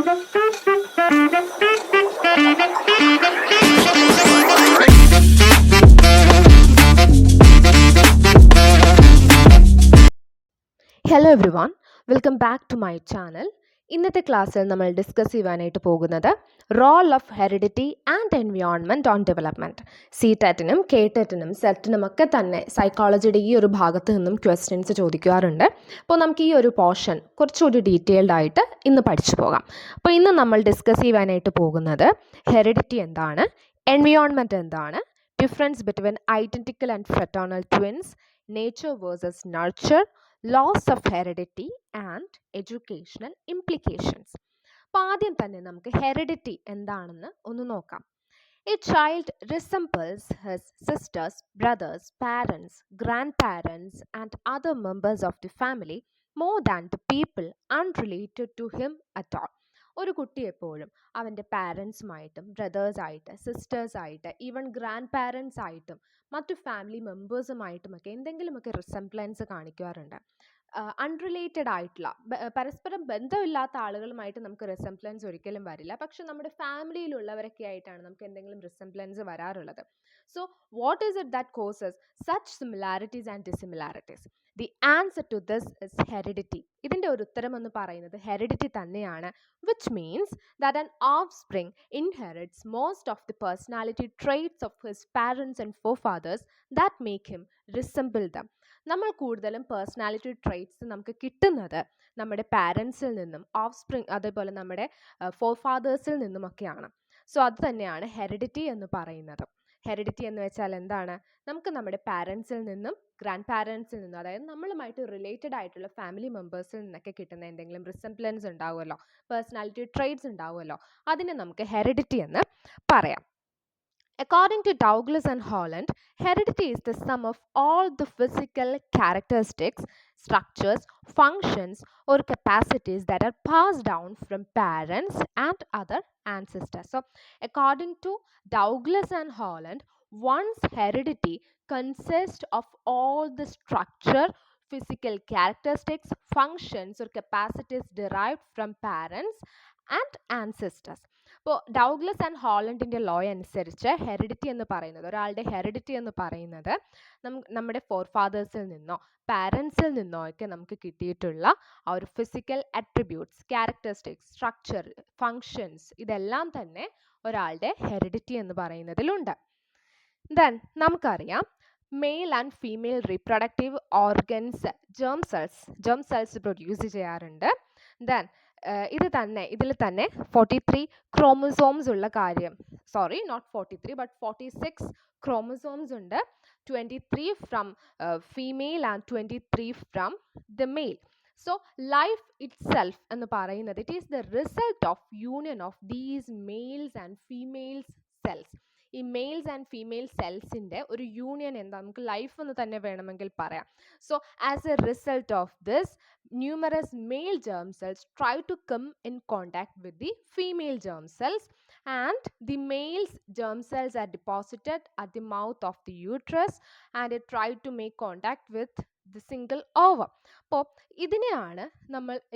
Hello everyone, welcome back to my channel. ഇന്നത്തെ ക്ലാസ്സിൽ നമ്മൾ ഡിസ്കസ് ചെയ്യുവാനായിട്ട് പോകുന്നത് role of heredity and environment on development. CTET-നും KTET-നും സെറ്റിനും ഒക്കെ തന്നെ സൈക്കോളജിയുടെ ഈ ഒരു ഭാഗത്ത് നിന്നും ക്വസ്റ്റ്യൻസ് ചോദിക്കാറുണ്ട്. അപ്പോൾ നമുക്ക് ഈ ഒരു പോർഷൻ കുറച്ചുകൂടി ഡീറ്റെയിൽഡ് ആയിട്ട് ഇന്ന് പഠിച്ചു പോകാം. അപ്പോൾ ഇന്ന് നമ്മൾ ഡിസ്കസ് ചെയ്യുവാനായിട്ട് പോകുന്നത് ഹെറിഡിറ്റി എന്താണ്, എൻവയോൺമെൻറ്റ് എന്താണ്, difference between identical and fraternal twins, nature versus nurture, laws of heredity and educational implications. അപ്പോൾ ആദ്യം തന്നെ നമുക്ക് ഹെറിഡിറ്റി എന്താണെന്ന് ഒന്ന് നോക്കാം. A child resembles his sisters, brothers, parents, grand parents and other members of the family more than the people unrelated to him at all. ഒരു കുട്ടി എപ്പോഴും അവൻ്റെ പാരൻസുമായിട്ടും ബ്രദേഴ്സായിട്ട്, സിസ്റ്റേഴ്സായിട്ട്, ഈവൻ ഗ്രാൻഡ് പാരൻസ് ആയിട്ടും മറ്റു ഫാമിലി മെമ്പേഴ്സുമായിട്ടുമൊക്കെ എന്തെങ്കിലുമൊക്കെ റിസംബ്ലൻസ് കാണിക്കാറുണ്ട്. അൺറിലേറ്റഡ് ആയിട്ടുള്ള പരസ്പരം ബന്ധമില്ലാത്ത ആളുകളുമായിട്ട് നമുക്ക് റിസംബ്ലൻസ് ഒരിക്കലും വരില്ല. പക്ഷെ നമ്മുടെ ഫാമിലിയിലുള്ളവരൊക്കെ ആയിട്ടാണ് നമുക്ക് എന്തെങ്കിലും റിസംബ്ലൻസ് വരാറുള്ളത്. So what is it that causes such similarities and dissimilarities? The answer to this is heredity. ഇതിൻ്റെ ഒരു ഉത്തരം എന്ന് പറയുന്നത് ഹെറിഡിറ്റി തന്നെയാണ്. which means that an offspring inherits most of the personality traits of his parents and forefathers that make him resemble them. നമ്മൾ കൂടുതലും personality traits നമുക്ക് കിട്ടുന്നത് നമ്മുടെ പാരൻസിൽ നിന്നും, ഓഫ്സ്പ്രിങ് അതേപോലെ നമ്മുടെ ഫോർഫാദേഴ്സിൽ നിന്നുമൊക്കെയാണ്. സോ അത് തന്നെയാണ് ഹെറിഡിറ്റി എന്ന് പറയുന്നത്. ഹെറിഡിറ്റി എന്ന് വെച്ചാൽ എന്താണ്? നമുക്ക് നമ്മുടെ പാരൻസിൽ നിന്നും ഗ്രാൻഡ് പാരൻസിൽ നിന്നും, അതായത് നമ്മളുമായിട്ട് റിലേറ്റഡ് ആയിട്ടുള്ള ഫാമിലി മെമ്പേഴ്സിൽ നിന്നൊക്കെ കിട്ടുന്ന എന്തെങ്കിലും റിസംബ്ലൻസ് ഉണ്ടാവുമല്ലോ, പേഴ്സണാലിറ്റി ട്രെയ്റ്റ്സ് ഉണ്ടാവുമല്ലോ, അതിനെ നമുക്ക് ഹെറിഡിറ്റി എന്ന് പറയാം. According to Douglas and Holland, heredity is the sum of all the physical characteristics, structures, functions, or capacities that are passed down from parents and other ancestors. So, according to Douglas and Holland, one's heredity consists of all the structure, physical characteristics, functions, or capacities derived from parents and ancestors. ഇപ്പോൾ Douglas and ഹോളണ്ടിൻ്റെ law അനുസരിച്ച് heredity എന്ന് പറയുന്നത്, ഒരാളുടെ heredity എന്ന് പറയുന്നത് നമ്മുടെ ഫോർഫാദേഴ്സിൽ നിന്നോ പാരൻസിൽ നിന്നോ ഒക്കെ നമുക്ക് കിട്ടിയിട്ടുള്ള ആ ഒരു physical attributes, characteristics, structure, functions, ഇതെല്ലാം തന്നെ ഒരാളുടെ ഹെറിഡിറ്റി എന്ന് പറയുന്നതിലുണ്ട്. ദെൻ നമുക്കറിയാം male and female reproductive organs germ cells produce ചെയ്യാറുണ്ട്. ദെൻ ഇതിൽ തന്നെ 43 ക്രോമസോംസ് ഉള്ള കാര്യം, സോറി നോട്ട് 43 ബട്ട് 46 ക്രോമസോംസ് ഉണ്ട്. 23 from female and 23 from the male. So life itself എന്ന് പറയുന്നത് it is the result of union of these males and females cells. ഈ males and female സെൽസിൻ്റെ ഒരു യൂണിയൻ എന്താ, നമുക്ക് ലൈഫ് എന്ന് തന്നെ വേണമെങ്കിൽ പറയാം. So as a result of this, numerous male germ cells try to come in contact with the female germ cells, and the male's germ cells are deposited at the mouth of the uterus and it try to make contact with the single ovum. അപ്പോൾ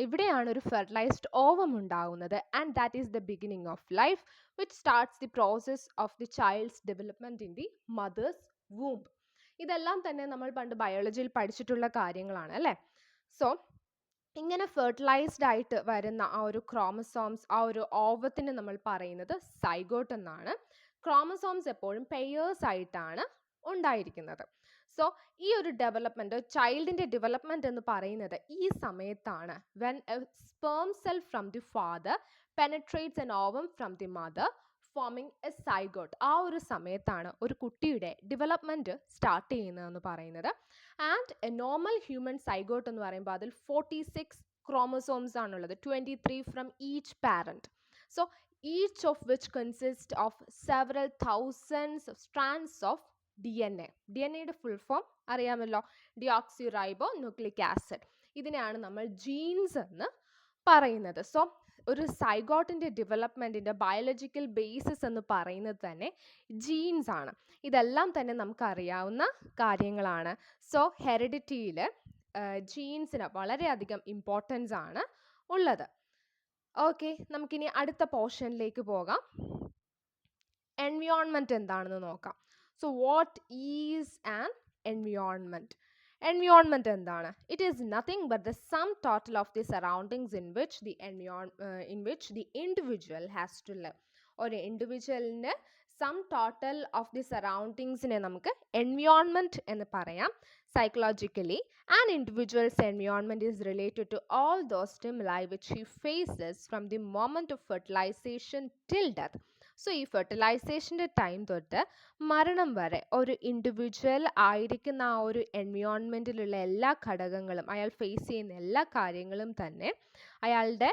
ഇവിടെയാണ് ഒരു fertilised ovum ഉണ്ടാകുന്നത്, and that is the beginning of life which starts the process of the child's development in the mother's womb. ഇതെല്ലാം തന്നെ നമ്മൾ പണ്ട് ബയോളജിയിൽ പഠിച്ചിട്ടുള്ള കാര്യങ്ങളാണ് അല്ലേ. സോ ഇങ്ങനെ ഫെർട്ടിലൈസ്ഡ് ആയിട്ട് വരുന്ന ആ ഒരു ക്രോമസോംസ്, ആ ഒരു ഓവത്തിന് നമ്മൾ പറയുന്നത് സൈഗോട്ട് എന്നാണ്. ക്രോമസോംസ് എപ്പോഴും പെയേഴ്സ് ആയിട്ടാണ് ഉണ്ടായിരിക്കുന്നത്. സോ ഈ ഒരു ഡെവലപ്മെൻറ്റ്, ചൈൽഡിൻ്റെ ഡെവലപ്മെൻറ്റ് എന്ന് പറയുന്നത് ഈ സമയത്താണ്. When a sperm cell from the father penetrates an ovum from the mother forming a zygote. ആ ഒരു സമയത്താണ് ഒരു കുട്ടിയുടെ ഡെവലപ്മെൻറ്റ് സ്റ്റാർട്ട് ചെയ്യുന്നതെന്ന് പറയുന്നത്. And a normal human zygote എന്ന് പറയുമ്പോൾ അതിൽ 46 ക്രോമസോംസ് ആണുള്ളത്, 23 from each parent. So each of which consist of several thousands of strands of DNA. DNA full form അറിയാമല്ലോ, ഡിയോക്സി റൈബോ ന്യൂക്ലിക് ആസിഡ്. ഇതിനെയാണ് നമ്മൾ ജീൻസ് എന്ന് പറയുന്നത്. സോ ഒരു സൈഗോട്ടിൻ്റെ ഡെവലപ്മെൻറ്റിൻ്റെ ബയോളജിക്കൽ ബേസിസ് എന്ന് പറയുന്നത് തന്നെ ജീൻസ് ആണ്. ഇതെല്ലാം തന്നെ നമുക്കറിയാവുന്ന കാര്യങ്ങളാണ്. സോ ഹെറിഡിറ്റിയിൽ ജീൻസിന് വളരെയധികം ഇമ്പോർട്ടൻസ് ആണ് ഉള്ളത്. ഓക്കെ, നമുക്കിനി അടുത്ത പോർഷനിലേക്ക് പോകാം. എൻവിയോൺമെൻറ്റ് എന്താണെന്ന് നോക്കാം. So what is an environment? Environment എന്താണ്? It is nothing but the sum total of the surroundings in which the individual has to live. ഒരു ഇൻഡിവിജ്വലിന് സം ടോട്ടൽ ഓഫ് ദി സറൗണ്ടിങ്സിനെ നമുക്ക് എൻവിയോൺമെൻറ്റ് എന്ന് പറയാം. Psychologically, an individual's environment is related to all those stimuli which he faces from the moment of fertilization till death. So ഈ ഫെർട്ടിലൈസേഷൻ്റെ time തൊട്ട് മരണം വരെ ഒരു ഇൻഡിവിജ്വൽ ആയിരിക്കുന്ന ആ ഒരു എൻവിയോൺമെൻറ്റിലുള്ള എല്ലാ ഘടകങ്ങളും, അയാൾ ഫേസ് ചെയ്യുന്ന എല്ലാ കാര്യങ്ങളും തന്നെ അയാളുടെ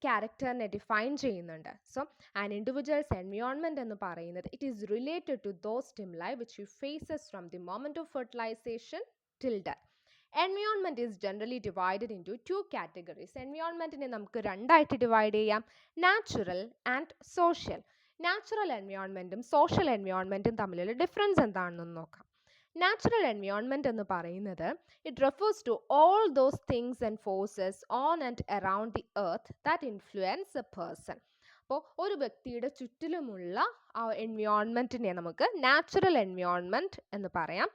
ക്യാരക്ടറിനെ ഡിഫൈൻ ചെയ്യുന്നുണ്ട്. സോ ആൻ ഇൻഡിവിജ്വൽസ് എൻവിയോൺമെൻറ്റ് എന്ന് പറയുന്നത് it is related to those stimuli which you faces from the moment of fertilisation till death. Environment is generally divided into 2 categories. എൻവിയോൺമെൻറ്റിനെ നമുക്ക് രണ്ടായിട്ട് ഡിവൈഡ് ചെയ്യാം, നാച്ചുറൽ ആൻഡ് സോഷ്യൽ. നാച്ചുറൽ എൻവിയോൺമെൻറ്റും social എൻവിയോൺമെൻറ്റും തമ്മിലുള്ള difference എന്താണെന്ന് നോക്കാം. നാച്ചുറൽ എൻവിയോൺമെൻറ്റ് എന്ന് പറയുന്നത് it refers to all those things and forces on and around the earth that influence a person. അപ്പോൾ ഒരു വ്യക്തിയുടെ ചുറ്റിലുമുള്ള ആ എൻവിയോൺമെൻറ്റിനെ നമുക്ക് നാച്ചുറൽ എൻവിയോൺമെൻറ്റ് എന്ന് പറയാം.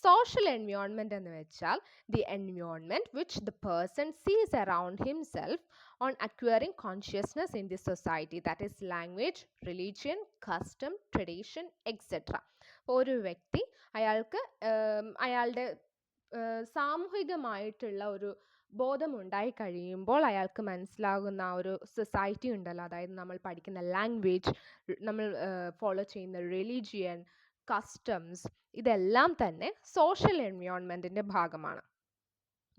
സോഷ്യൽ എൻവിയോൺമെൻറ്റ് എന്ന് വെച്ചാൽ the environment which the person sees around himself on acquiring consciousness in the society, that is language, religion, custom, tradition etcetera. അപ്പോൾ ഒരു വ്യക്തി അയാൾക്ക് അയാളുടെ സാമൂഹികമായിട്ടുള്ള ഒരു ബോധമുണ്ടായി കഴിയുമ്പോൾ അയാൾക്ക് മനസ്സിലാകുന്ന ആ ഒരു സൊസൈറ്റി ഉണ്ടല്ലോ, അതായത് നമ്മൾ പഠിക്കുന്ന ലാംഗ്വേജ്, നമ്മൾ ഫോളോ ചെയ്യുന്ന റിലീജിയൻ, കസ്റ്റംസ്, ഇതെല്ലാം തന്നെ സോഷ്യൽ എൻവിയോൺമെൻറ്റിൻ്റെ ഭാഗമാണ്.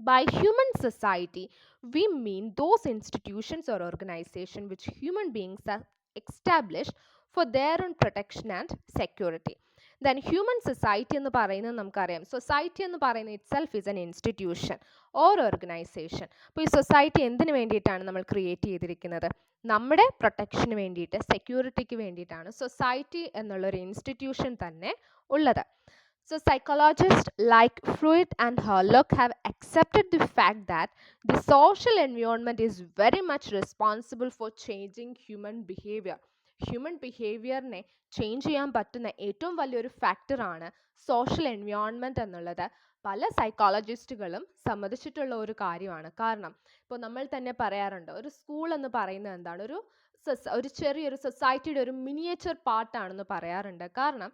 By human society, we mean those institutions or organizations which human beings have established for their own protection and security. Then human society എന്ന് പറയുന്നത് നമുക്കറിയാം, സൊസൈറ്റി എന്ന് പറയുന്നത് itself is N institution or organisation. അപ്പോൾ ഈ society എന്തിനു വേണ്ടിയിട്ടാണ് നമ്മൾ ക്രിയേറ്റ് ചെയ്തിരിക്കുന്നത്? നമ്മുടെ പ്രൊട്ടക്ഷന് വേണ്ടിയിട്ട്, സെക്യൂരിറ്റിക്ക് വേണ്ടിയിട്ടാണ് സൊസൈറ്റി എന്നുള്ളൊരു ഇൻസ്റ്റിറ്റ്യൂഷൻ തന്നെ ഉള്ളത്. So psychologists like Freud and Herlock have accepted the fact that the social environment is very much responsible for changing human behavior. Human ബിഹേവിയറിനെ ചേഞ്ച് ചെയ്യാൻ പറ്റുന്ന ഏറ്റവും വലിയൊരു ഫാക്ടറാണ് സോഷ്യൽ എൻവയോൺമെൻറ്റ് എന്നുള്ളത് പല സൈക്കോളജിസ്റ്റുകളും സമ്മതിച്ചിട്ടുള്ള ഒരു കാര്യമാണ്. കാരണം ഇപ്പോൾ നമ്മൾ തന്നെ പറയാറുണ്ട്, ഒരു സ്കൂൾ എന്ന് പറയുന്നത് എന്താണ്, ഒരു ചെറിയൊരു സൊസൈറ്റിയുടെ ഒരു മിനിയേച്ചർ പാർട്ടാണെന്ന് പറയാറുണ്ട്. കാരണം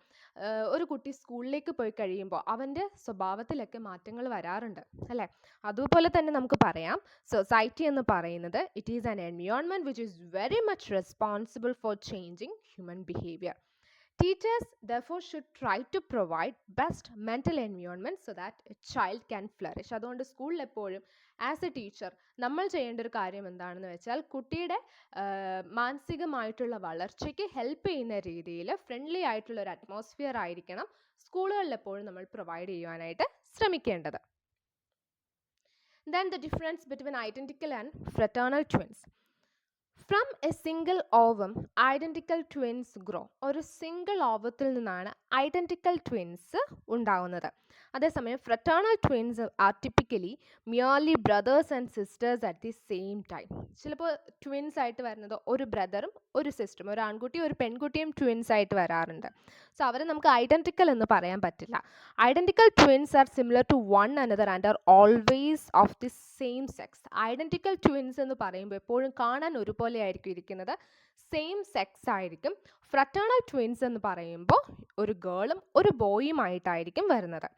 ഒരു കുട്ടി സ്കൂളിലേക്ക് പോയി കഴിയുമ്പോൾ അവൻ്റെ സ്വഭാവത്തിലൊക്കെ മാറ്റങ്ങൾ വരാറുണ്ട് അല്ലേ. അതുപോലെ തന്നെ നമുക്ക് പറയാം സൊസൈറ്റി എന്ന് പറയുന്നത് it is an environment which is very much responsible for changing human behaviour. Teachers therefore should try to provide best mental environment so that a child can flourish. അതുകൊണ്ട് സ്കൂളിൽ എപ്പോഴും ആസ് എ ടീച്ചർ നമ്മൾ ചെയ്യേണ്ട ഒരു കാര്യം എന്താണെന്ന് വെച്ചാൽ കുട്ടിയുടെ മാനസികമായിട്ടുള്ള വളർച്ചയ്ക്ക് ഹെൽപ്പ് ചെയ്യുന്ന രീതിയിൽ ഫ്രണ്ട്ലി ആയിട്ടുള്ള ഒരു അറ്റ്മോസ്ഫിയർ ആയിരിക്കണം സ്കൂളുകളിൽ എപ്പോഴും നമ്മൾ പ്രൊവൈഡ് ചെയ്യുവാനായിട്ട് ശ്രമിക്കേണ്ടത്. Then the difference between identical and fraternal twins. From a single ovum, identical twins grow. ഒരു സിംഗിൾ ഓവത്തിൽ നിന്നാണ് ഐഡൻറ്റിക്കൽ ട്വിൻസ് ഉണ്ടാവുന്നത്. അതേസമയം fraternal twins R typically merely brothers and sisters at the same time. ചിലപ്പോൾ twins ആയിട്ട് വരുന്നത് ഒരു ബ്രദറും ഒരു സിസ്റ്ററും, ഒരു ആൺകുട്ടിയും ഒരു പെൺകുട്ടിയും ട്വിൻസ് ആയിട്ട് വരാറുണ്ട്. സോ അവരെ നമുക്ക് ഐഡൻറ്റിക്കൽ എന്ന് പറയാൻ പറ്റില്ല. Identical twins are similar to one another and are always of the same sex. Identical twins എന്ന് പറയുമ്പോൾ എപ്പോഴും കാണാൻ ഒരുപോലെ ആയിരിക്കും ഇരിക്കുന്നത്, സെയിം സെക്സ് ആയിരിക്കും. ഫ്രറ്റേണൽ ട്വിൻസ് എന്ന് പറയുമ്പോൾ ഒരു ഗേളും ഒരു ബോയുമായിട്ടായിരിക്കും വരുന്നത്.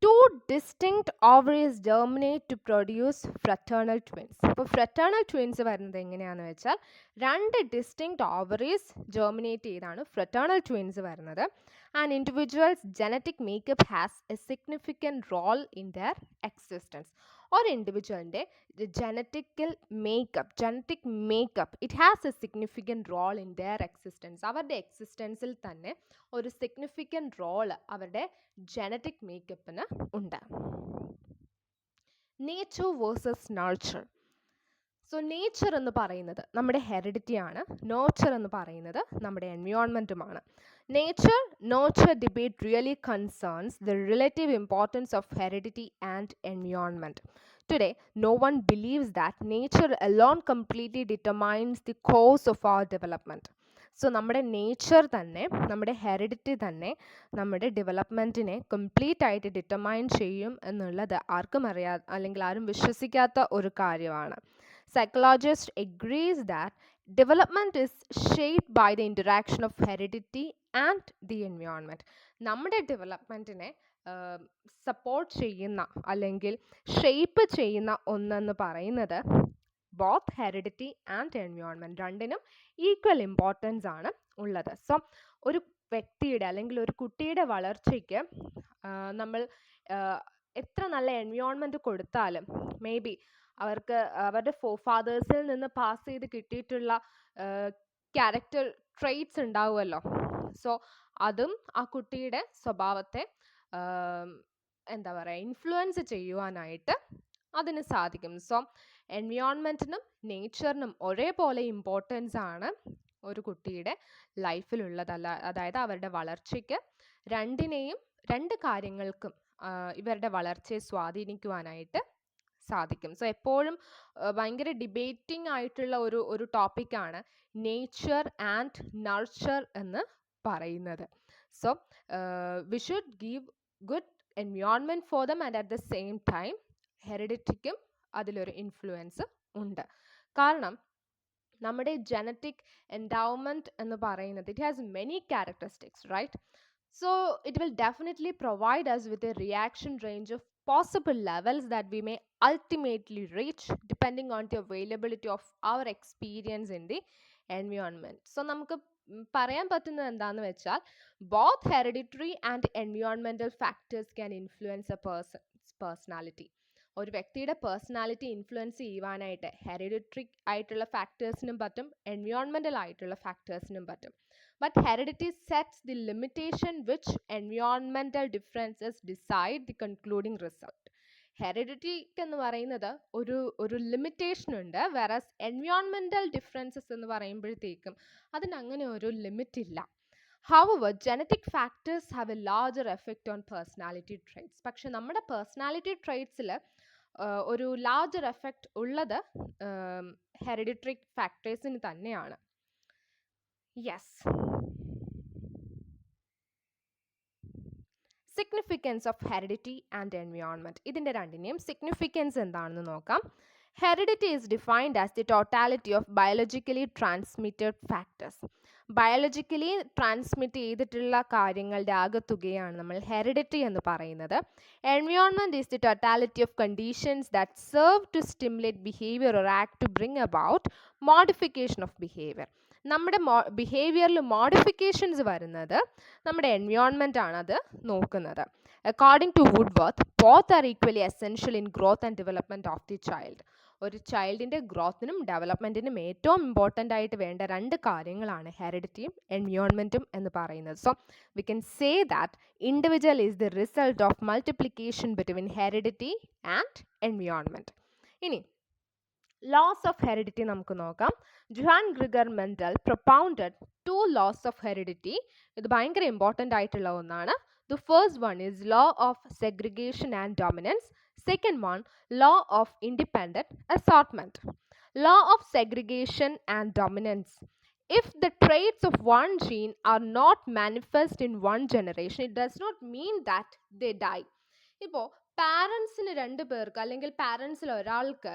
Two distinct ovaries germinate to produce fraternal twins. അപ്പോൾ ഫ്രറ്റേണൽ ട്വിൻസ് വരുന്നത് എങ്ങനെയാണെന്ന് വെച്ചാൽ രണ്ട് ഡിസ്റ്റിങ്ക്റ്റ് ഓവറീസ് ജെർമിനേറ്റ് ചെയ്താണ് ഫ്രറ്റേണൽ ട്വിൻസ് വരുന്നത്. And individuals genetic makeup has a significant role in their existence. ഒരു ഇൻഡിവിജ്വലിൻ്റെ genetic makeup it has a significant role in their existence. അവരുടെ എക്സിസ്റ്റൻസിൽ തന്നെ ഒരു സിഗ്നിഫിക്കൻറ്റ് റോൾ അവരുടെ ജനറ്റിക് മേക്കപ്പിന് ഉണ്ട്. Nature versus nurture. So nature എന്ന് പറയുന്നത് നമ്മുടെ ഹെറിഡിറ്റിയാണ്, നേച്ചർ എന്ന് പറയുന്നത് നമ്മുടെ എൻവയോൺമെൻറ്റുമാണ്. Nature debate really concerns the relative importance of heredity and environment. Today, no one believes that nature alone completely determines the course of our development. So നമ്മുടെ nature തന്നെ, നമ്മുടെ ഹെറിഡിറ്റി തന്നെ നമ്മുടെ ഡെവലപ്മെൻറ്റിനെ കംപ്ലീറ്റ് ആയിട്ട് ഡിറ്റർമൈൻ ചെയ്യും എന്നുള്ളത് ആർക്കും അല്ലെങ്കിൽ ആരും വിശ്വസിക്കാത്ത ഒരു കാര്യമാണ്. Psychologist agrees that development is shaped by the interaction of heredity and the environment. നമ്മുടെ ഡെവലപ്മെൻറ്റിനെ സപ്പോർട്ട് ചെയ്യുന്ന അല്ലെങ്കിൽ ഷേപ്പ് ചെയ്യുന്ന ഒന്നെന്ന് പറയുന്നത് ബോത്ത് ഹെറിഡിറ്റി ആൻഡ് എൻവയോൺമെൻറ്റ്, രണ്ടിനും ഈക്വൽ ഇമ്പോർട്ടൻസ് ആണ് ഉള്ളത്. സോ ഒരു വ്യക്തിയുടെ അല്ലെങ്കിൽ ഒരു കുട്ടിയുടെ വളർച്ചയ്ക്ക് നമ്മൾ എത്ര നല്ല എൻവയോൺമെൻറ്റ് കൊടുത്താലും മേ ബി അവർക്ക് അവരുടെ ഫോർഫാദേഴ്സിൽ നിന്ന് പാസ് ചെയ്ത് കിട്ടിയിട്ടുള്ള ക്യാരക്ടർ ട്രെയ്റ്റ്സ് ഉണ്ടാവുമല്ലോ. സോ അതും ആ കുട്ടിയുടെ സ്വഭാവത്തെ എന്താ പറയുക ഇൻഫ്ലുവൻസ് ചെയ്യുവാനായിട്ട് അതിന് സാധിക്കും. സോ എൻവയോൺമെൻറ്റിനും നേച്ചറിനും ഒരേപോലെ ഇമ്പോർട്ടൻസ് ആണ് ഒരു കുട്ടിയുടെ ലൈഫിലുള്ളതല്ല. അതായത് അവരുടെ വളർച്ചയ്ക്ക് രണ്ട് കാര്യങ്ങൾക്കും ഇവരുടെ വളർച്ചയെ സ്വാധീനിക്കുവാനായിട്ട് സാധിക്കും. സോ എപ്പോഴും ഭയങ്കര ഡിബേറ്റിംഗ് ആയിട്ടുള്ള ഒരു ടോപ്പിക്കാണ് നേച്ചർ ആൻഡ് നർച്ചർ എന്ന് പറയുന്നത്. So we should give good environment for them and at the same time ഹെറിഡിറ്റിക്കും അതിലൊരു ഇൻഫ്ലുവൻസ് ഉണ്ട്. കാരണം നമ്മുടെ ജനറ്റിക് എൻഡൗമെൻറ്റ് എന്ന് പറയുന്നത് it has many characteristics, right? So it will definitely provide us with a reaction range of possible levels that we may ultimately reach depending on the availability of our experience in the environment. So നമുക്ക് പറയാൻ പറ്റുന്നത് എന്താണെന്ന് വെച്ചാൽ both hereditary and environmental factors can influence a person's personality. ഒരു വ്യക്തിയുടെ personality influence ചെയ്യുവാനായിട്ട് hereditary ആയിട്ടുള്ള ഫാക്ടേഴ്സിനും പറ്റും, എൻവയോൺമെൻറ്റൽ ആയിട്ടുള്ള ഫാക്ടേഴ്സിനും പറ്റും. But heredity sets the limitation which environmental differences decide the concluding result. Heredity എന്ന് പറയുന്നത് ഒരു ലിമിറ്റേഷൻ ഉണ്ട്, വേറസ് എൻവയോൺമെൻറ്റൽ ഡിഫറൻസസ് എന്ന് പറയുമ്പോഴത്തേക്കും അതിന് അങ്ങനെ ഒരു ലിമിറ്റ് ഇല്ല. However, genetic factors have a larger effect on personality traits. പക്ഷെ നമ്മുടെ പേഴ്സണാലിറ്റി ട്രെയ്റ്റ്സിൽ ഒരു ലാർജർ എഫക്റ്റ് ഉള്ളത് ഹെറിഡിറ്ററി ഫാക്ടേഴ്സിന് തന്നെയാണ്. Yes. Significance of heredity and environment, ഇതിൻ്റെ രണ്ടിനെയും സിഗ്നിഫിക്കൻസ് എന്താണെന്ന് നോക്കാം. Heredity is defined as the totality of biologically transmitted factors. Biologically transmit ചെയ്തിട്ടുള്ള കാര്യങ്ങളുടെ ആകെത്തുകയാണ് നമ്മൾ ഹെറിഡിറ്റി എന്ന് പറയുന്നത്. Environment is the totality of conditions that serve to stimulate behaviour or act to bring about modification of behaviour. നമ്മുടെ ബിഹേവിയറിൽ modifications വരുന്നത് നമ്മുടെ എൻവയോൺമെൻറ്റ് ആണ് അത് നോക്കുന്നത്. According to Woodworth, both are equally essential in growth and development of the child. ഒരു ചൈൽഡിൻ്റെ ഗ്രോത്തിനും ഡെവലപ്മെൻറ്റിനും ഏറ്റവും important ആയിട്ട് വേണ്ട രണ്ട് കാര്യങ്ങളാണ് ഹെറിഡിറ്റിയും എൻവയോൺമെൻറ്റും എന്ന് പറയുന്നത്. So we can say that individual is the result of multiplication between heredity and environment. ഇനി ലോസ് ഓഫ് ഹെറിഡിറ്റി നമുക്ക് നോക്കാം. Johann Gregor Mendel propounded 2 laws of heredity. ഇത് ഭയങ്കര ഇമ്പോർട്ടൻ്റ് ആയിട്ടുള്ള ഒന്നാണ്. The first one is law of segregation and dominance. Second one, law of independent assortment. Law of segregation and dominance. If the traits of one gene are not manifest in one generation, it does not mean that they die. ഇപ്പോൾ പാരൻസിന് 2 പേർക്ക് അല്ലെങ്കിൽ പാരൻസിൽ ഒരാൾക്ക്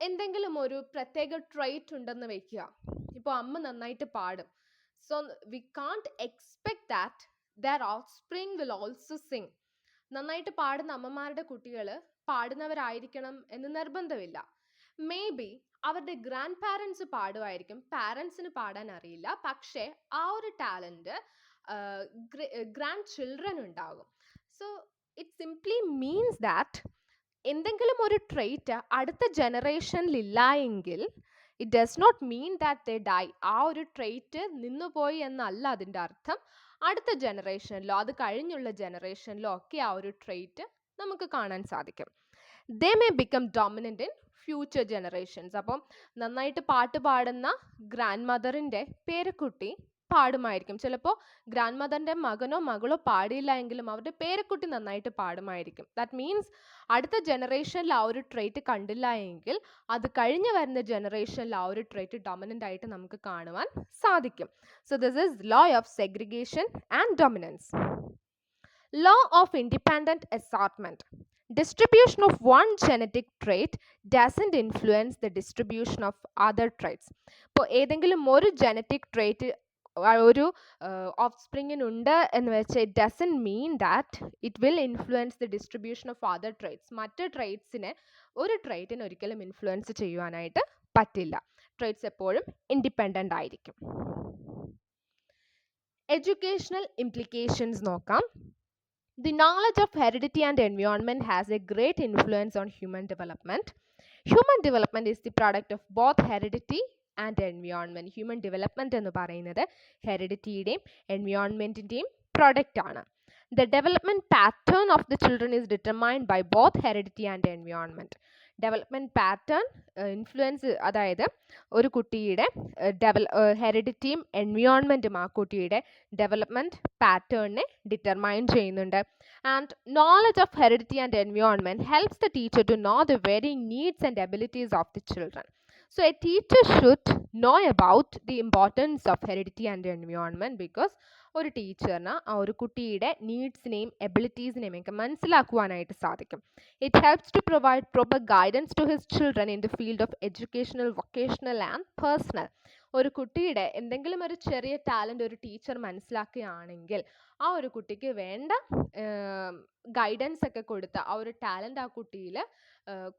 എന്തെങ്കിലും ഒരു പ്രത്യേക trait ഉണ്ടെന്ന് വെക്കുക. ഇപ്പോൾ അമ്മ നന്നായിട്ട് പാടും. So we can't expect that their offspring will also sing. നന്നായിട്ട് പാടുന്ന അമ്മമാരുടെ കുട്ടികൾ പാടുന്നവരായിരിക്കണം എന്ന് നിർബന്ധമില്ല. മേ ബി അവരുടെ ഗ്രാൻഡ് പാരൻസ് പാടുമായിരിക്കും, പാരൻസിന് പാടാൻ അറിയില്ല, പക്ഷേ ആ ഒരു ടാലൻറ്റ് ഗ്രാൻഡ് ചിൽഡ്രൻ ഉണ്ടാകും. So it simply means that എന്തെങ്കിലും ഒരു ട്രെയ്റ്റ് അടുത്ത ജനറേഷനിൽ ഇല്ല എങ്കിൽ it does not mean that they die. ആ ഒരു ട്രെയ്റ്റ് നിന്നുപോയി എന്നല്ല അതിൻ്റെ അർത്ഥം. അടുത്ത ജനറേഷനിലോ അത് കഴിഞ്ഞുള്ള ജനറേഷനിലോ ഒക്കെ ആ ഒരു ട്രെയ്റ്റ് നമുക്ക് കാണാൻ സാധിക്കും. They may become dominant in future generations. അപ്പം നന്നായിട്ട് പാട്ട് പാടുന്ന ഗ്രാൻഡ് മദറിൻ്റെ പേരക്കുട്ടി പാടുമായിരിക്കും. ചിലപ്പോൾ ഗ്രാൻഡ് മദറിൻ്റെ മകനോ മകളോ പാടിയില്ല എങ്കിലും അവരുടെ പേരക്കുട്ടി നന്നായിട്ട് പാടുമായിരിക്കും. ദാറ്റ് മീൻസ് അടുത്ത ജനറേഷനിൽ ആ ഒരു ട്രേറ്റ് കണ്ടില്ല എങ്കിൽ അത് കഴിഞ്ഞ് വരുന്ന ജനറേഷനിൽ ആ ഒരു ട്രേറ്റ് ഡൊമിനൻ്റ് ആയിട്ട് നമുക്ക് കാണുവാൻ സാധിക്കും. So this is law of segregation and dominance. Law of independent assortment. Distribution of one genetic trait doesn't influence the distribution of other traits. ഇപ്പോൾ ഏതെങ്കിലും ഒരു ജനറ്റിക് ട്രേറ്റ് ഒരു ഓഫ്സ്പ്രിങ്ങിനുണ്ട് എന്ന് വെച്ച് it doesn't mean that it will influence the distribution of other traits. മറ്റ് ട്രേറ്റ്സിനെ ഒരു ട്രേറ്റിന് ഒരിക്കലും influence ചെയ്യുവാനായിട്ട് പറ്റില്ല. ട്രേറ്റ്സ് എപ്പോഴും ഇൻഡിപെൻഡൻ്റ് ആയിരിക്കും. എഡ്യൂക്കേഷണൽ ഇംപ്ലിക്കേഷൻസ് നോക്കാം. The knowledge of heredity and environment has a great influence on human development. Human development is the product of both heredity and environment. Human development എന്ന് പറയുന്നത് ഹെറിഡിറ്റിയുടെയും എൻവയോൺമെൻറ്റിൻ്റെയും പ്രൊഡക്റ്റ് ആണ്. The development pattern of the children is determined by both heredity and environment. Development pattern influence, അതായത് ഒരു കുട്ടിയുടെ ഹെറിഡിറ്റിയും എൻവയോൺമെൻറ്റും ആ കുട്ടിയുടെ ഡെവലപ്മെൻറ്റ് പാറ്റേണിനെ ഡിറ്റർമൈൻ ചെയ്യുന്നുണ്ട്. And knowledge of heredity and environment helps the teacher to know the varying needs and abilities of the children. So a teacher should know about the importance of heredity and environment because ഒരു ടീച്ചറിന് ആ ഒരു കുട്ടിയുടെ നീഡ്സിനെയും എബിലിറ്റീസിനെയും ഒക്കെ മനസ്സിലാക്കുവാനായിട്ട് സാധിക്കും. It helps to provide proper guidance to his children in the field of educational, vocational and personal. ഒരു കുട്ടിയുടെ എന്തെങ്കിലും ഒരു ചെറിയ ടാലൻ്റ് ഒരു ടീച്ചർ മനസ്സിലാക്കുകയാണെങ്കിൽ ആ ഒരു കുട്ടിക്ക് വേണ്ട ഗൈഡൻസ് ഒക്കെ കൊടുത്ത് ആ ഒരു ടാലൻ്റ് ആ കുട്ടിയിൽ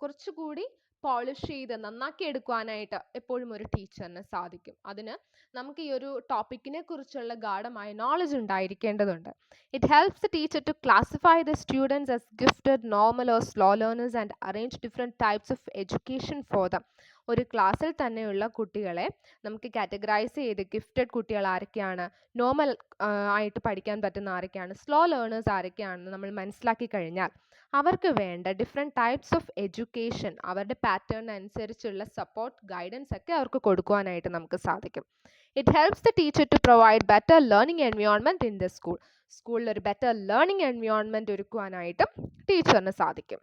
കുറച്ചുകൂടി പോളിഷ് ചെയ്ത് നന്നാക്കി എടുക്കുവാനായിട്ട് എപ്പോഴും ഒരു ടീച്ചറിന് സാധിക്കും. അതിന് നമുക്ക് ഈ ഒരു ടോപ്പിക്കിനെ കുറിച്ചുള്ള ഗാഢമായ നോളജ് ഉണ്ടായിരിക്കേണ്ടതുണ്ട്. It helps the teacher to classify the students as gifted, normal or slow learners and arrange different types of education for them. ഒരു ക്ലാസ്സിൽ തന്നെയുള്ള കുട്ടികളെ നമുക്ക് കാറ്റഗറൈസ് ചെയ്ത് ഗിഫ്റ്റഡ് കുട്ടികൾ ആരൊക്കെയാണ്, നോർമൽ ആയിട്ട് പഠിക്കാൻ പറ്റുന്ന ആരൊക്കെയാണ്, സ്ലോ ലേണേഴ്സ് ആരൊക്കെയാണെന്ന് നമ്മൾ മനസ്സിലാക്കി കഴിഞ്ഞാൽ അവർക്ക് വേണ്ട ഡിഫറെൻറ്റ് ടൈപ്സ് ഓഫ് എഡ്യൂക്കേഷൻ അവരുടെ പാറ്റേണിനനുസരിച്ചുള്ള സപ്പോർട്ട്, ഗൈഡൻസ് ഒക്കെ അവർക്ക് കൊടുക്കുവാനായിട്ട് നമുക്ക് സാധിക്കും. It helps the teacher to provide better learning environment in the school. സ്കൂളിൽ ഒരു ബെറ്റർ ലേണിംഗ് എൻവയോൺമെൻറ്റ് ഒരുക്കുവാനായിട്ടും ടീച്ചറിന് സാധിക്കും.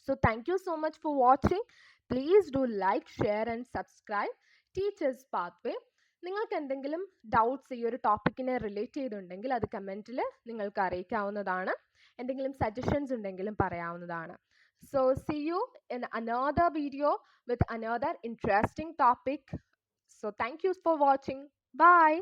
So thank you so much for watching. Please do like, share and subscribe Teachers Pathway. നിങ്ങൾക്ക് എന്തെങ്കിലും ഡൗട്ട്സ് ഈ ഒരു ടോപ്പിക്കിനെ relate ചെയ്തുണ്ടെങ്കിൽ അത് കമൻറ്റിൽ നിങ്ങൾക്ക് അറിയിക്കാവുന്നതാണ്. എന്തെങ്കിലും സജഷൻസ് ഉണ്ടെങ്കിലും പറയാവുന്നതാണ്. So see you in another video with another interesting topic. So thank you for watching. Bye.